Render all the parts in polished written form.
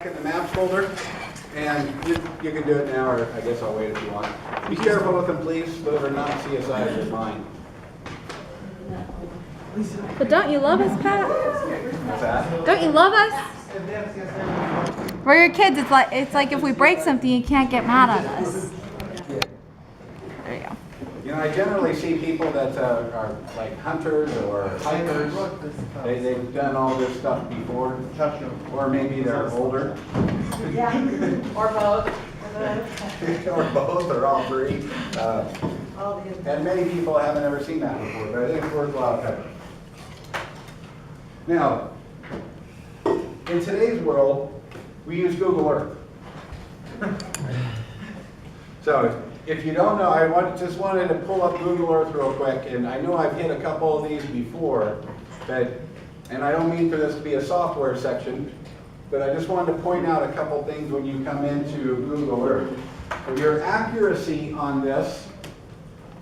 In the maps folder, and you can do it now, or I guess I'll wait if you want. Be careful with them, please. Those are not CSIs, they're mine. But don't you love us, Pat? What's that? Don't you love us? We're your kids. It's like if we break something, you can't get mad at us. There you go. You know, I generally see people that are like hunters or hikers. They've done all this stuff before, or maybe they're older. Yeah, or both. Or both, or all three. All the And many people haven't ever seen that before, but I think it's worthwhile covering. Now, in today's world, we use Google Earth. So, if you don't know, I just wanted to pull up Google Earth real quick, and I know I've hit a couple of these before, and I don't mean for this to be a software section, but I just wanted to point out a couple things when you come into Google Earth. Your accuracy on this,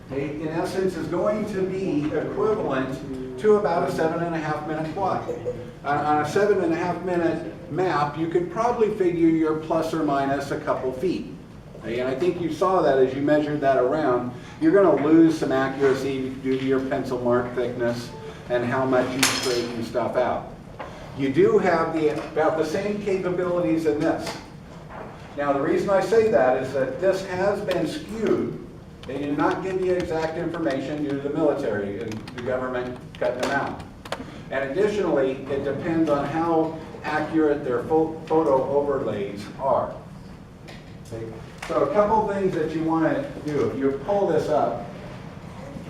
in essence, is going to be equivalent to about a 7.5 minute quad. On a 7.5 minute map, you could probably figure you're plus or minus a couple feet. And I think you saw that as you measured that around. You're going to lose some accuracy due to your pencil mark thickness and how much you straighten stuff out. You do have about the same capabilities in this. Now, the reason I say that is that this has been skewed. They did not give you exact information due to the military and the government cutting them out. And additionally, it depends on how accurate their photo overlays are. Okay. So a couple things that you want to do. If you pull this up,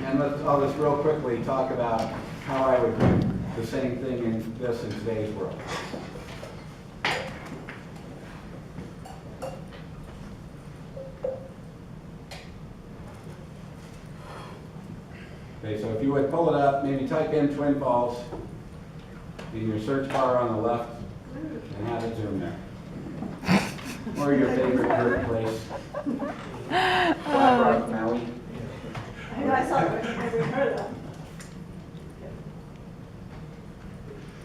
and I'll just real quickly talk about how I would do the same thing in today's world. Okay, so if you would pull it up, maybe type in Twin Falls in your search bar on the left and have it zoom there. Or your favorite bird place. Black Rock, Maui. I know, I saw it, I never heard of that.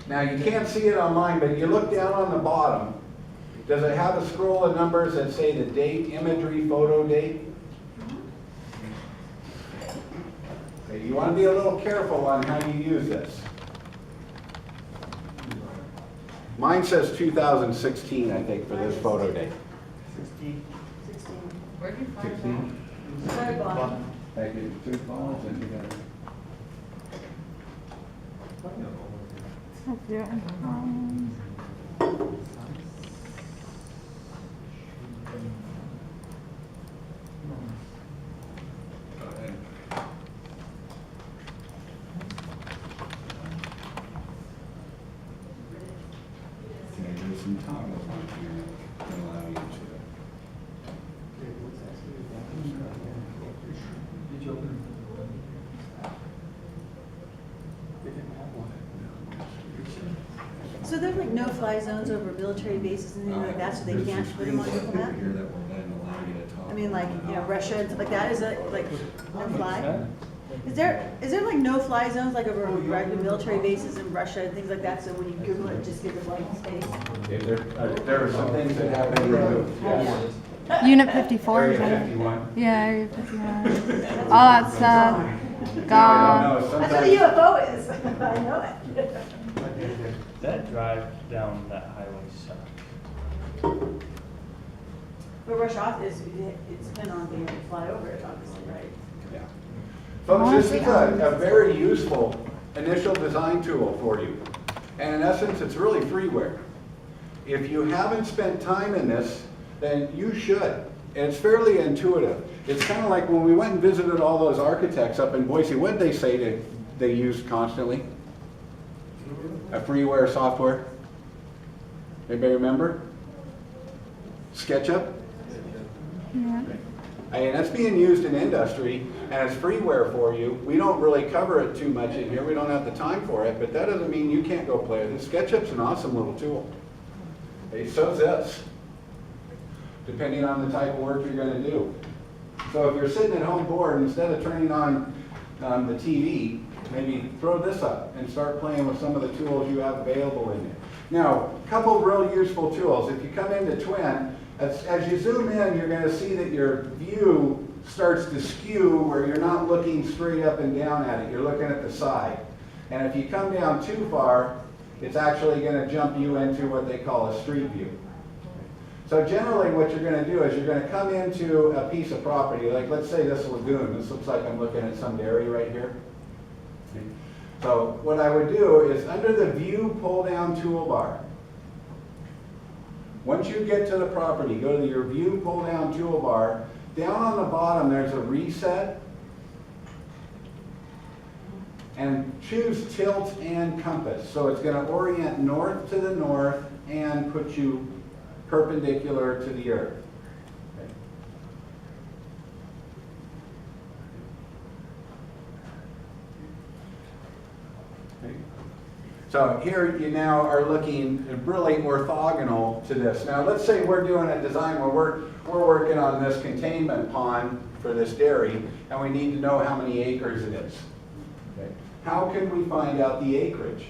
Now you can't see it online, but you look down on the bottom. Does it have a scroll of numbers that say the date, imagery, photo date? Okay, you want to be a little careful on how you use this. Mine says 2016, I think, for this photo date. 16. Where'd you 16? Very bottom. Thank you. Two phones and together. Can I do some toggles on here to allow you to? Did you open So there's like no-fly zones over military bases and things like that, so they can't put them on Google Maps? Here that will then allow you to talk. I mean, like, you know, Russia and stuff like that, is it like no-fly? Is there like no-fly zones like over regular military bases in Russia and things like that, so when you Google it, it just gives a blank space? There are some things that have been removed, yes. Unit 54. Area is it? 51. Yeah, Area 51. All that stuff. No, I Gone. don't know. That's what a Sometimes, UFO is, I know it. that drive down that highway sucks? But Russia it's been on being able to fly over it, obviously, right? yeah. Folks, this is a very useful initial design tool for you. And in essence, it's really freeware. If you haven't spent time in this, then you should. And it's fairly intuitive. It's kind of like when we went and visited all those architects up in Boise, what did they say they use constantly? A freeware software? Anybody remember? SketchUp? Yeah. I mean, that's being used in industry, and it's freeware for you. We don't really cover it too much in here. We don't have the time for it, but that doesn't mean you can't go play with it. SketchUp's an awesome little tool. Okay, so's this, depending on the type of work you're going to do. So if you're sitting at home bored, instead of turning on the TV, maybe throw this up and start playing with some of the tools you have available in there. Now, a couple real useful tools. If you come into Twin, as you zoom in, you're going to see that your view starts to skew where you're not looking straight up and down at it. You're looking at the side. And if you come down too far, it's actually going to jump you into what they call a street view. So generally what you're going to do is you're going to come into a piece of property, like let's say this lagoon. This looks like I'm looking at some dairy right here. So what I would do is under the view pull down toolbar, once you get to the property, go to your view pull down toolbar. Down on the bottom there's a reset, and choose tilt and compass. So it's going to orient north to the north and put you perpendicular to the earth. Okay. So here you now are looking really orthogonal to this. Now let's say we're doing a design where we're working on this containment pond for this dairy, and we need to know how many acres it is. Okay. How can we find out the acreage?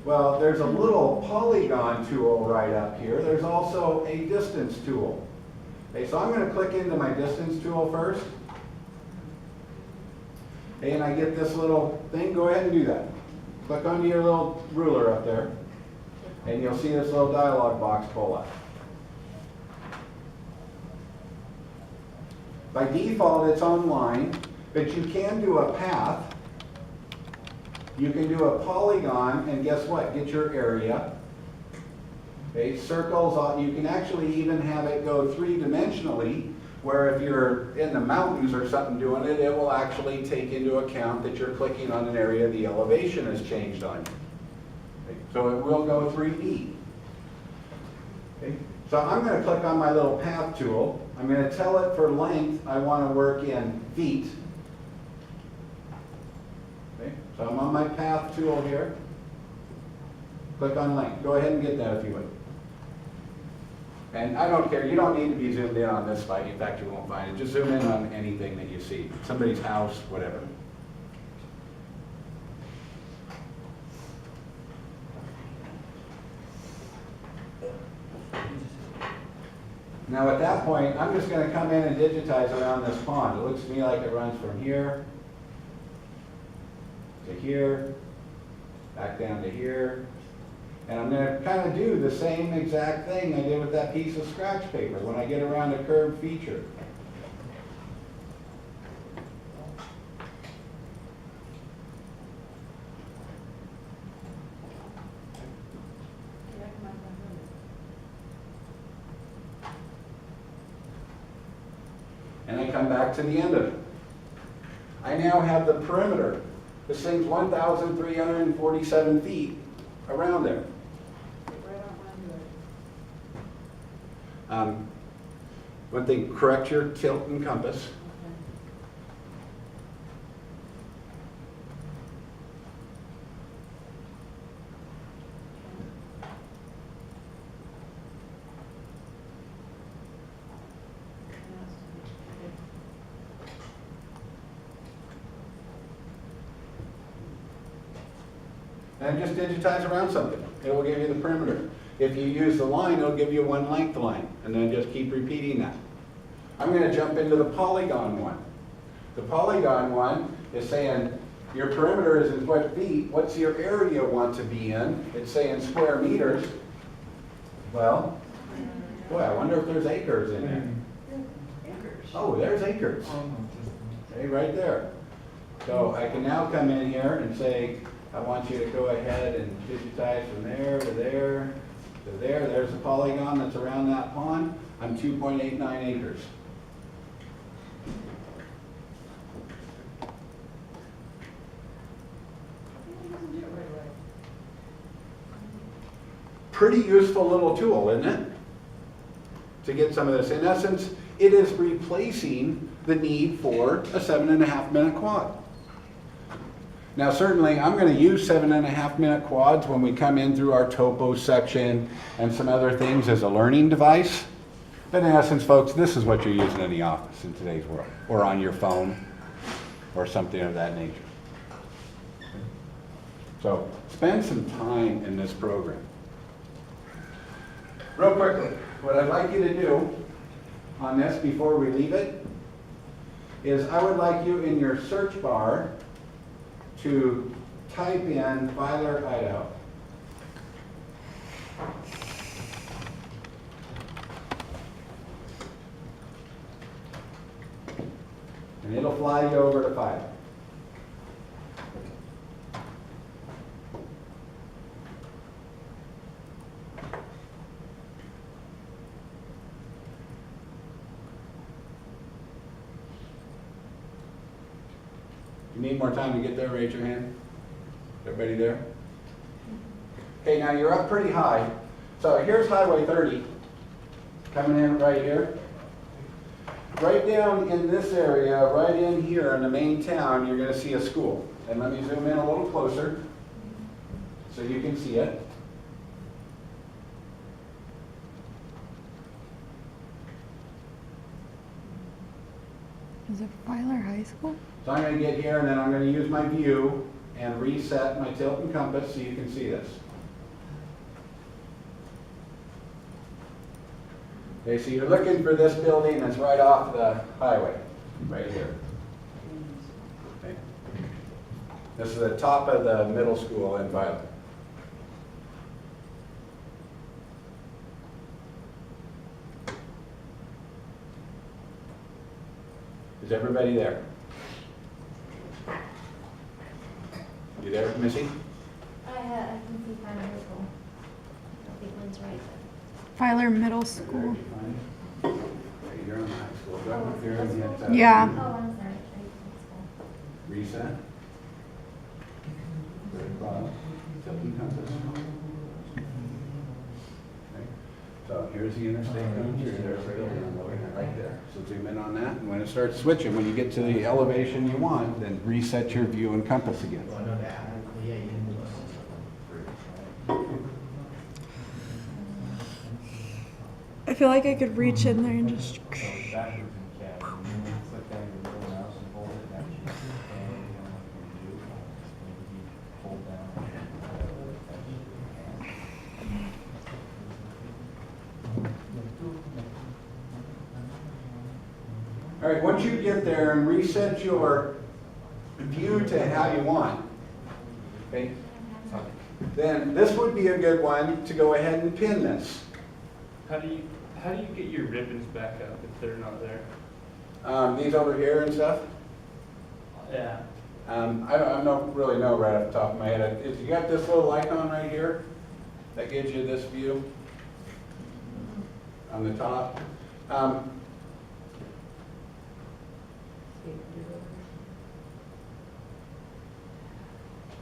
Well, there's a little polygon tool right up here. There's also a distance tool. Okay, so I'm going to click into my distance tool first. Okay, and I get this little thing. Go ahead and do that. Click onto your little ruler up there, and you'll see this little dialog box pull up. By default, it's online, but you can do a path. You can do a polygon, and guess what? Get your area. Okay, circles, you can actually even have it go three-dimensionally, where if you're in the mountains or something doing it, it will actually take into account that you're clicking on an area the elevation has changed on you. Okay, so it will go 3D. Okay, so I'm going to click on my little path tool. I'm going to tell it for length I want to work in feet. So I'm on my path tool here. Click on length. Go ahead and get that if you would. And I don't care. You don't need to be zoomed in on this spot. In fact, you won't find it. Just zoom in on anything that you see. Somebody's house, whatever. Now at that point, I'm just going to come in and digitize around this pond. It looks to me like it runs from here to here, back down to here. And I'm going to kind of do the same exact thing I did with that piece of scratch paper when I get around a curved feature. And I come back to the end of it. I now have the perimeter. This thing's 1,347 feet around there. One thing, correct your tilt and compass. And just digitize around something. It will give you the perimeter. If you use the line, it'll give you one length line, and then just keep repeating that. I'm going to jump into the polygon one. The polygon one is saying your perimeter is in feet. What's your area want to be in? It's saying square meters. Well, boy, I wonder if there's acres in there. Oh, there's acres. Okay, right there. So I can now come in here and say, I want you to go ahead and digitize from there to there to there. There's a polygon that's around that pond. I'm 2.89 acres. Pretty useful little tool, isn't it? To get some of this. In essence, it is replacing the need for a 7.5 minute quad. Now certainly I'm going to use 7.5 minute quads when we come in through our topo section and some other things as a learning device. But in essence, folks, this is what you're using in the office in today's world, or on your phone, or something of that nature. So spend some time in this program. Real quickly, what I'd like you to do on this before we leave it is I would like you in your search bar to type in Filer Hideout. And it'll fly you over to Filer. You need more time to get there, raise your hand. Everybody there? Okay, now you're up pretty high. So here's Highway 30, coming in right here. Right down in this area, right in here in the main town, you're gonna see a school. And let me zoom in a little closer so you can see it. Is it Filer High School? So I'm going to get here and then I'm going to use my view and reset my tilt and compass so you can see this. Okay, so you're looking for this building that's right off the highway, right here. Okay. This is the top of the middle school in Violet. Is everybody there? You there, Missy? I can see kind of school. I don't think one's right. Filer Middle School. Okay, you're on the high school. Go up here and hit, Yeah. Oh, I'm sorry. Reset. Go to cloud. Tilt and compass. Okay. So here's the interstate going through there, right there. So zoom in on that, and when it starts switching, when you get to the elevation you want, then reset your view and compass again. I feel like I could reach in there and just. So it's backwards in CAD. And then you click down your little mouse and hold it, and actually scan it, you know what you do. Maybe hold down. All right, once you get there and reset your view to how you want, okay, then this would be a good one to go ahead and pin this. How do you get your ribbons back up if they're not there? These over here and stuff. Yeah. I don't really know right off the top of my head. If you got this little icon right here, that gives you this view on the top.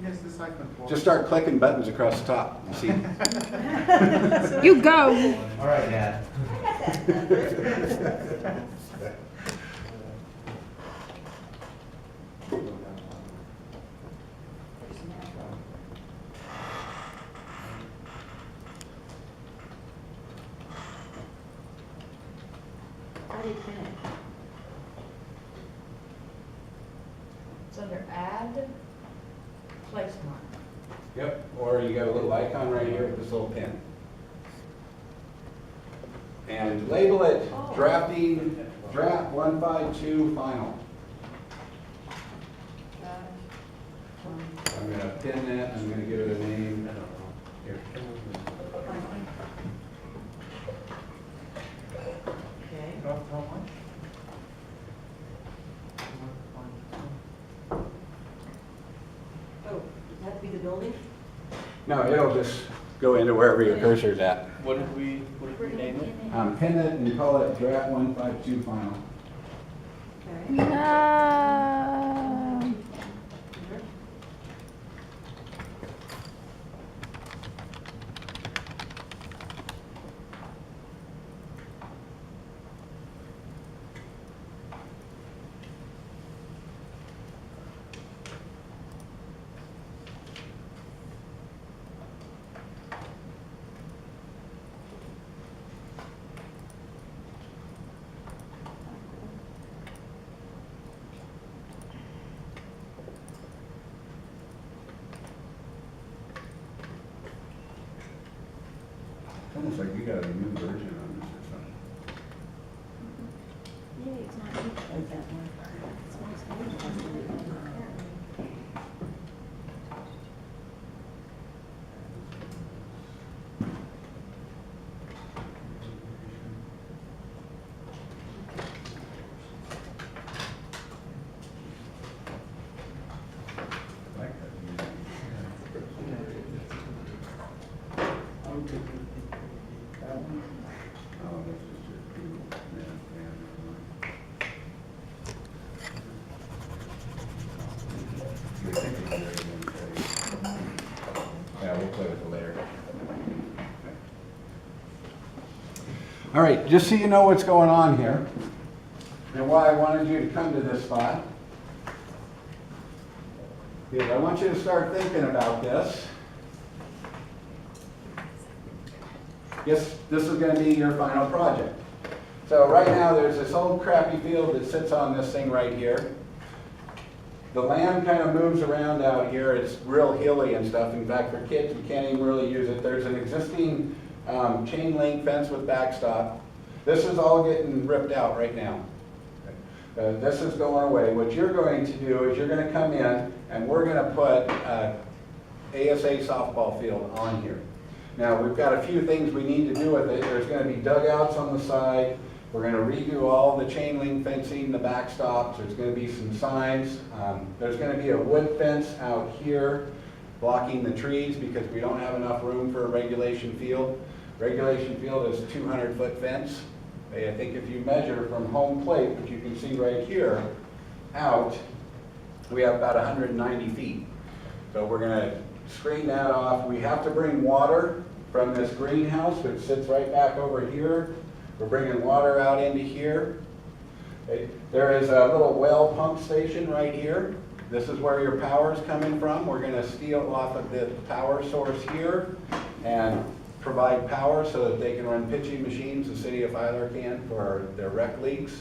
Yes, this icon. Just start clicking buttons across the top. You see? You go. All right, Dad. How do you pin it? It's under add, place mark. Yep. Or you got a little icon right here with this little pin. And label it drafting draft 152 final. I'm gonna pin that. I'm gonna give it a name. Here. Okay. Oh, does that have to be the building? No, it'll just go into wherever your cursor's at. What did we name it? Pin it and call it draft 152 final. Okay. No. Looks like you got a new version on this or something. Maybe it's not. Like that one. I like that. Oh, that's just your Google. Yeah, yeah, we'll play with it later. All right, just so you know what's going on here, and why I wanted you to come to this spot, is I want you to start thinking about this. Yes, this is going to be your final project. So right now, there's this old crappy field that sits on this thing right here. The land kind of moves around out here. It's real hilly and stuff. In fact, for kids, you can't even really use it. There's an existing chain link fence with backstop. This is all getting ripped out right now. This is going away. What you're going to do is you're going to come in and we're going to put ASA softball field on here. Now, we've got a few things we need to do with it. There's going to be dugouts on the side. We're going to redo all the chain link fencing, the backstops. There's going to be some signs. There's going to be a wood fence out here blocking the trees because we don't have enough room for a regulation field. Regulation field is a 200-foot fence. I think if you measure from home plate, which you can see right here, out, we have about 190 feet. So we're going to screen that off. We have to bring water from this greenhouse, which sits right back over here. We're bringing water out into here. Okay. There is a little well pump station right here. This is where your power is coming from. We're going to steal off of the power source here and provide power so that they can run pitching machines, the city of Filer can, for their rec leagues.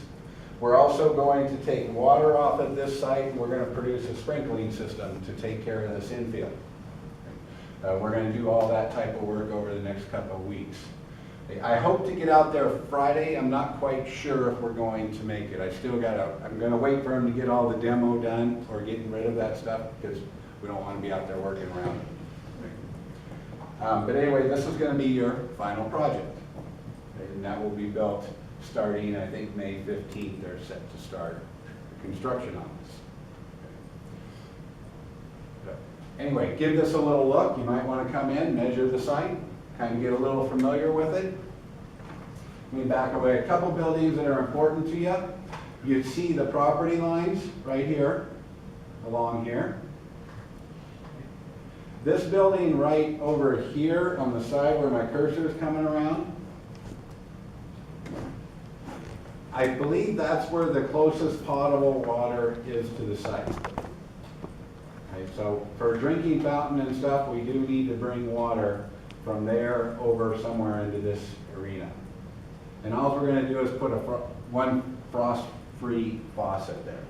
We're also going to take water off of this site, and we're going to produce a sprinkling system to take care of this infield. We're going to do all that type of work over the next couple of weeks. I hope to get out there Friday. I'm not quite sure if we're going to make it. I'm going to wait for them to get all the demo done or getting rid of that stuff because we don't want to be out there working around it. But anyway, this is going to be your final project. And that will be built starting, I think, May 15th. They're set to start the construction on this. Anyway, give this a little look. You might want to come in, measure the site, kind of get a little familiar with it. Let me back away a couple buildings that are important to you. You see the property lines right here, along here. This building right over here on the side where my cursor is coming around, I believe that's where the closest potable water is to the site. Okay, so for drinking fountain and stuff, we do need to bring water from there over somewhere into this arena. And all we're going to do is put one frost-free faucet there.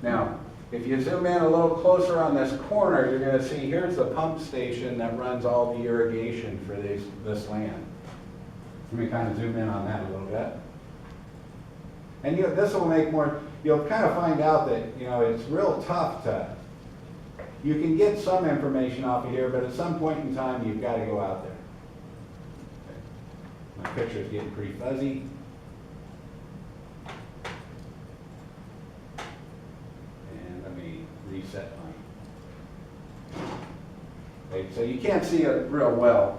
Now, if you zoom in a little closer on this corner, you're going to see here's the pump station that runs all the irrigation for this land. Let me kind of zoom in on that a little bit. And this will make more, you'll kind of find out that, it's real tough to, you can get some information off of here, but at some point in time, you've got to go out there. Okay. My picture's getting pretty fuzzy. And let me reset mine. Okay, so you can't see it real well,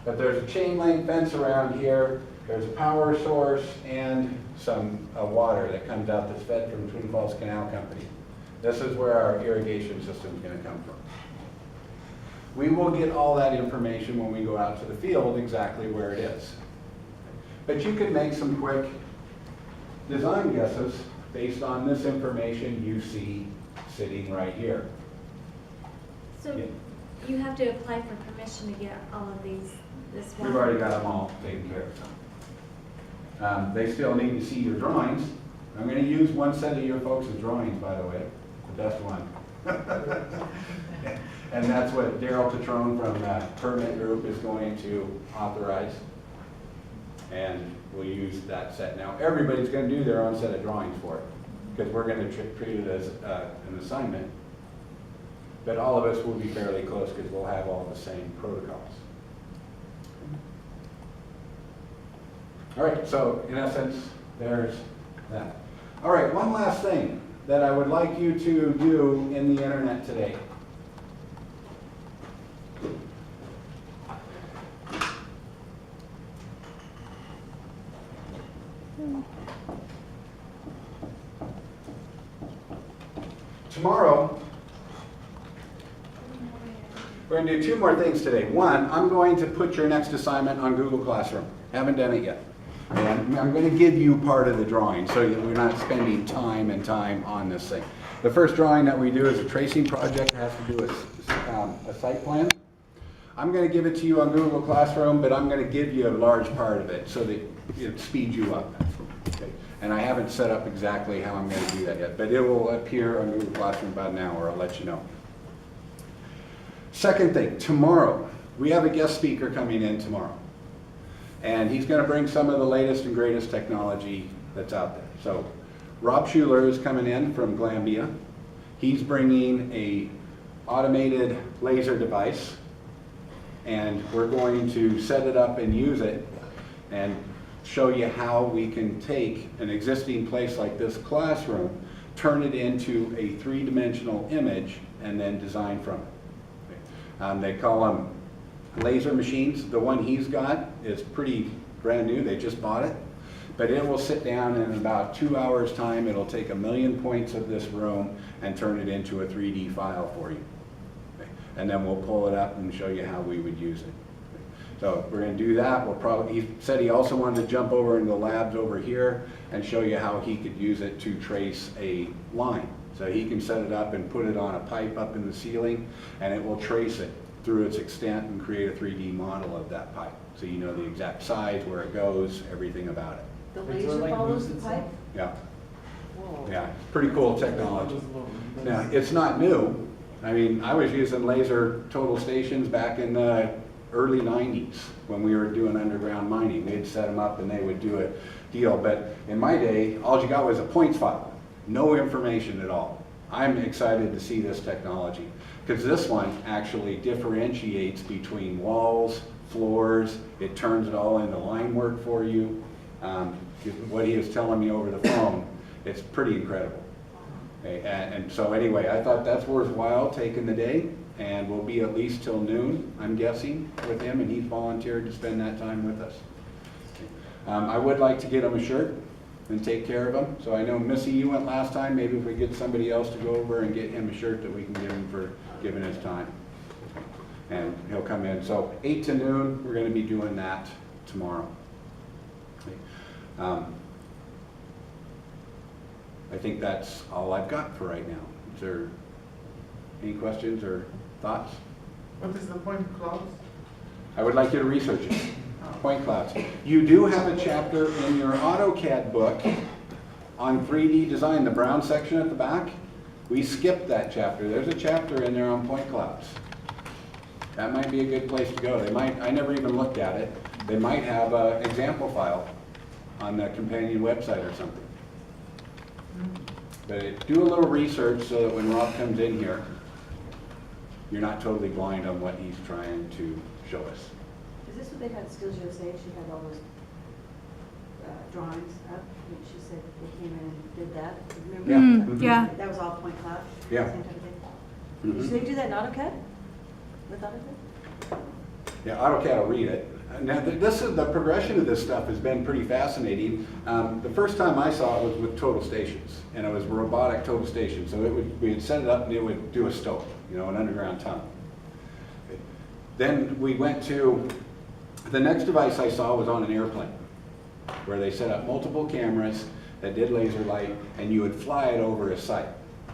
but there's a chain link fence around here. There's a power source and some water that comes out that's fed from Twin Falls Canal Company. This is where our irrigation system is going to come from. We will get all that information when we go out to the field exactly where it is. But you can make some quick design guesses based on this information you see sitting right here. So Yeah. you have to apply for permission to get all of these, this one? We've already got them all taken care of. They still need to see your drawings. I'm going to use one set of your folks' drawings, by the way, the best one. And that's what Daryl Petrone from Permit Group is going to authorize. And we'll use that set. Now, everybody's going to do their own set of drawings for it, because we're going to treat it as an assignment. But all of us will be fairly close, because we'll have all the same protocols. All right, so in essence, there's that. All right, one last thing that I would like you to do in the internet today. Tomorrow, we're going to do two more things today. One, I'm going to put your next assignment on Google Classroom. Haven't done it yet. And I'm going to give you part of the drawing so that we're not spending time and time on this thing. The first drawing that we do is a tracing project. It has to do with a site plan. I'm going to give it to you on Google Classroom, but I'm going to give you a large part of it so that it speeds you up. Okay. And I haven't set up exactly how I'm going to do that yet, but it will appear on Google Classroom about an hour. I'll let you know. Second thing, tomorrow, we have a guest speaker coming in tomorrow. And he's going to bring some of the latest and greatest technology that's out there. So Rob Schuler is coming in from Glambia. He's bringing a automated laser device, and we're going to set it up and use it and show you how we can take an existing place like this classroom, turn it into a three-dimensional image, and then design from it. They call them laser machines. The one he's got is pretty brand new. They just bought it. But it will sit down, and in about 2 hours time, it'll take 1 million points of this room and turn it into a 3D file for you. Okay. And then we'll pull it up and show you how we would use it. Okay. So we're going to do that. He said he also wanted to jump over into the labs over here and show you how he could use it to trace a line. So he can set it up and put it on a pipe up in the ceiling, and it will trace it through its extent and create a 3D model of that pipe. So you know the exact size, where it goes, everything about it. The laser follows the pipe? Yeah, Whoa. yeah, pretty cool technology. Now, it's not new. I mean, I was using laser total stations back in the early 90s when we were doing underground mining. They'd set them up and they would do a deal. But in my day, all you got was a points file, no information at all. I'm excited to see this technology, because this one actually differentiates between walls, floors. It turns it all into line work for you. What he was telling me over the phone, it's pretty incredible. Okay, and so anyway, I thought that's worthwhile taking the day, and we'll be at least till noon, I'm guessing, with him, and he's volunteered to spend that time with us. I would like to get him a shirt and take care of him. So I know Missy, you went last time. Maybe if we get somebody else to go over and get him a shirt that we can give him for giving his time. And he'll come in. So 8 to noon, we're going to be doing that tomorrow. Okay. I think that's all I've got for right now. Is there any questions or thoughts? What is the point cloud? I would like you to research it. Point clouds. You do have a chapter in your AutoCAD book on 3D design, the brown section at the back. We skipped that chapter. There's a chapter in there on point clouds. That might be a good place to go. They might, I never even looked at it. They might have an example file on the companion website or something. But do a little research so that when Rob comes in here, you're not totally blind on what he's trying to show us. Is this what they had at Skills USA? She had all those drawings up. She said they came in and did that. Remember? Yeah. That was all point cloud? Yeah. Same type of thing? Mhm. Did they do that in AutoCAD? With AutoCAD? Yeah, AutoCAD will read it. Now, this is the progression of this stuff has been pretty fascinating. The first time I saw it was with total stations, and it was robotic total stations. So we'd set it up and it would do a stope, you know, an underground tunnel. Then we went to, the next device I saw was on an airplane, where they set up multiple cameras that did laser light, and you would fly it over a site.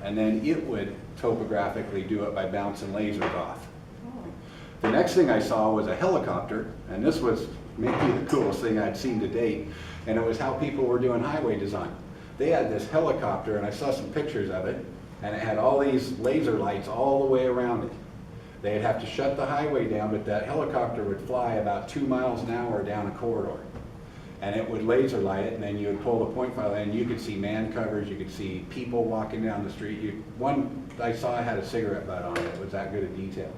And then it would topographically do it by bouncing lasers off. The next thing I saw was a helicopter, and this was maybe the coolest thing I'd seen to date, and it was how people were doing highway design. They had this helicopter, and I saw some pictures of it, and it had all these laser lights all the way around it. They'd have to shut the highway down, but that helicopter would fly about 2 miles an hour down a corridor. And it would laser light it, and then you would pull the point file in, you could see man covers, you could see people walking down the street. One I saw had a cigarette butt on it, it was that good a detail.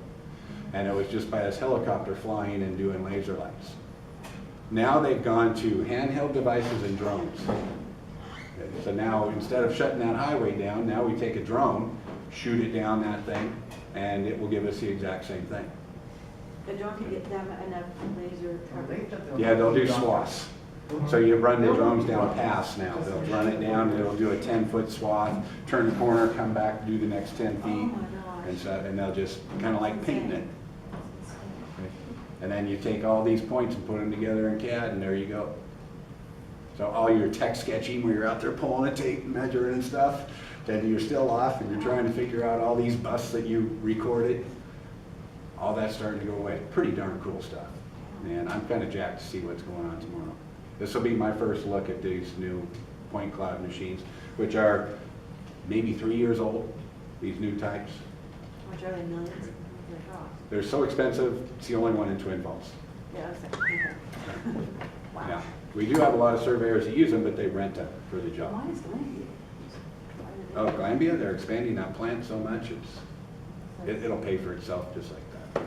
And it was just by this helicopter flying and doing laser lights. Now they've gone to handheld devices and drones. Okay, so now, instead of shutting that highway down, now we take a drone, shoot it down that thing, and it will give us the exact same thing. The drone can get them enough laser coverage. Yeah, they'll do swaths. So you run the drones down paths now. They'll run it down, and it'll do a 10-foot swath, turn the corner, come back, do the next 10 feet. Oh my gosh. And so, and they'll just kind of like painting it. And then you take all these points and put them together in CAD, and there you go. So all your tech sketching, where you're out there pulling a tape and measuring and stuff, then you're still off and you're trying to figure out all these busts that you recorded, all that's starting to go away. Pretty darn cool stuff. And I'm kind of jacked to see what's going on tomorrow. This will be my first look at these new point cloud machines, which are maybe 3 years old, these new types. How much are they, millions? What do they cost? They're so expensive, it's the only one in Twin Falls. Yeah, I was like, okay. Yeah. Wow. We do have a lot of surveyors that use them, but they rent them for the job. Why is Glenview? Oh, Glanbia, they're expanding that plant so much, it'll pay for itself just like that.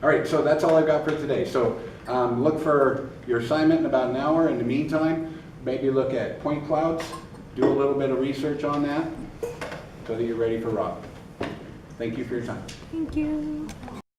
All right, so that's all I've got for today. So look for your assignment in about an hour. In the meantime, maybe look at point clouds, do a little bit of research on that so that you're ready for Rob. Thank you for your time. Thank you.